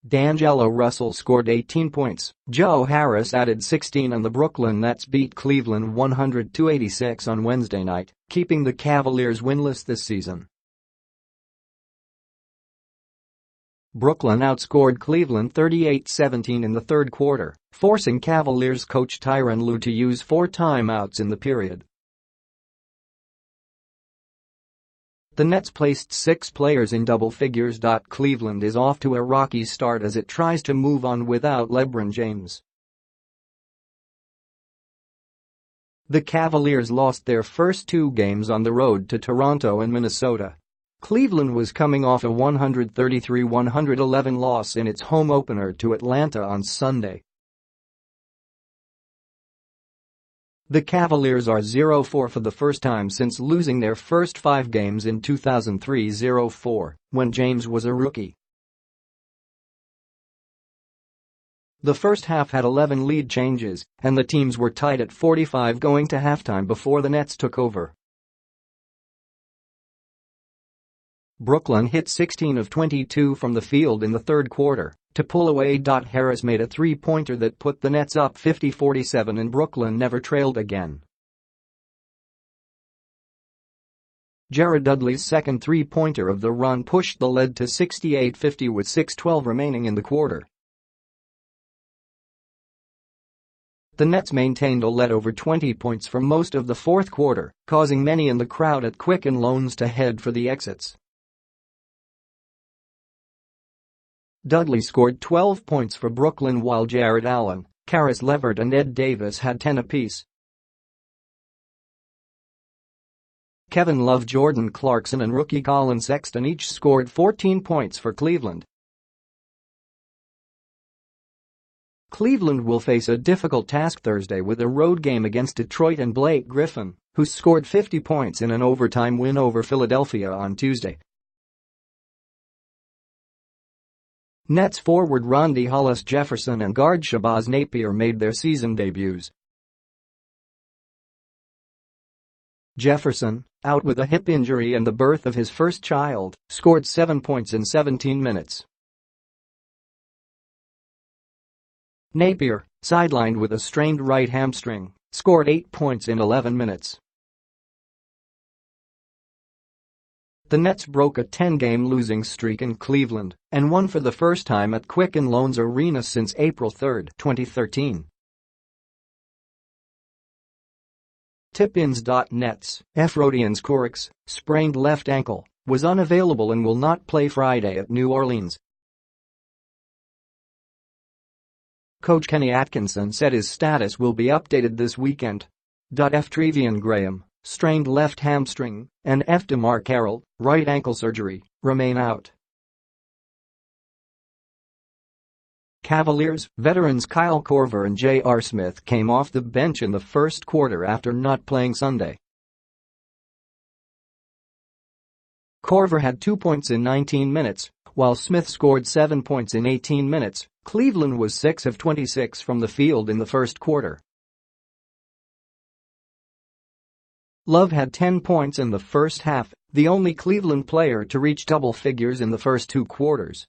D'Angelo Russell scored 18 points, Joe Harris added 16 and the Brooklyn Nets beat Cleveland 100-86 on Wednesday night, keeping the Cavaliers winless this season. Brooklyn outscored Cleveland 38-17 in the third quarter, forcing Cavaliers coach Tyronn Lue to use 4 timeouts in the period. The Nets placed 6 players in double figures. Cleveland is off to a rocky start as it tries to move on without LeBron James. The Cavaliers lost their first 2 games on the road to Toronto and Minnesota. Cleveland was coming off a 133-111 loss in its home opener to Atlanta on Sunday. The Cavaliers are 0-4 for the first time since losing their first 5 games in 2003-04, when James was a rookie. The first half had 11 lead changes, and the teams were tied at 45 going to halftime before the Nets took over. Brooklyn hit 16 of 22 from the field in the third quarter to pull away. Harris made a three-pointer that put the Nets up 50-47 and Brooklyn never trailed again. Jared Dudley's second three-pointer of the run pushed the lead to 68-50 with 6:12 remaining in the quarter. The Nets maintained a lead over 20 points for most of the fourth quarter, causing many in the crowd at Quicken Loans to head for the exits. Dudley scored 12 points for Brooklyn while Jarrett Allen, Caris LeVert and Ed Davis had 10 apiece. Kevin Love, Jordan Clarkson and rookie Colin Sexton each scored 14 points for Cleveland. Cleveland will face a difficult task Thursday with a road game against Detroit and Blake Griffin, who scored 50 points in an overtime win over Philadelphia on Tuesday. Nets forward Rondae Hollis-Jefferson and guard Shabazz Napier made their season debuts. Jefferson, out with a hip injury and the birth of his first child, scored 7 points in 17 minutes. Napier, sidelined with a strained right hamstring, scored 8 points in 11 minutes. The Nets broke a 10-game losing streak in Cleveland and won for the first time at Quicken Loans Arena since April 3, 2013. Tip-ins.net's Efrodian Skorix, sprained left ankle, was unavailable and will not play Friday at New Orleans. Coach Kenny Atkinson said his status will be updated this weekend. F. Trevian Graham, strained left hamstring, and F. DeMar Carroll, right ankle surgery, remain out. Cavaliers veterans Kyle Korver and J.R. Smith came off the bench in the first quarter after not playing Sunday. Korver had 2 points in 19 minutes, while Smith scored 7 points in 18 minutes. Cleveland was 6 of 26 from the field in the first quarter. Love had 10 points in the first half, the only Cleveland player to reach double figures in the first 2 quarters.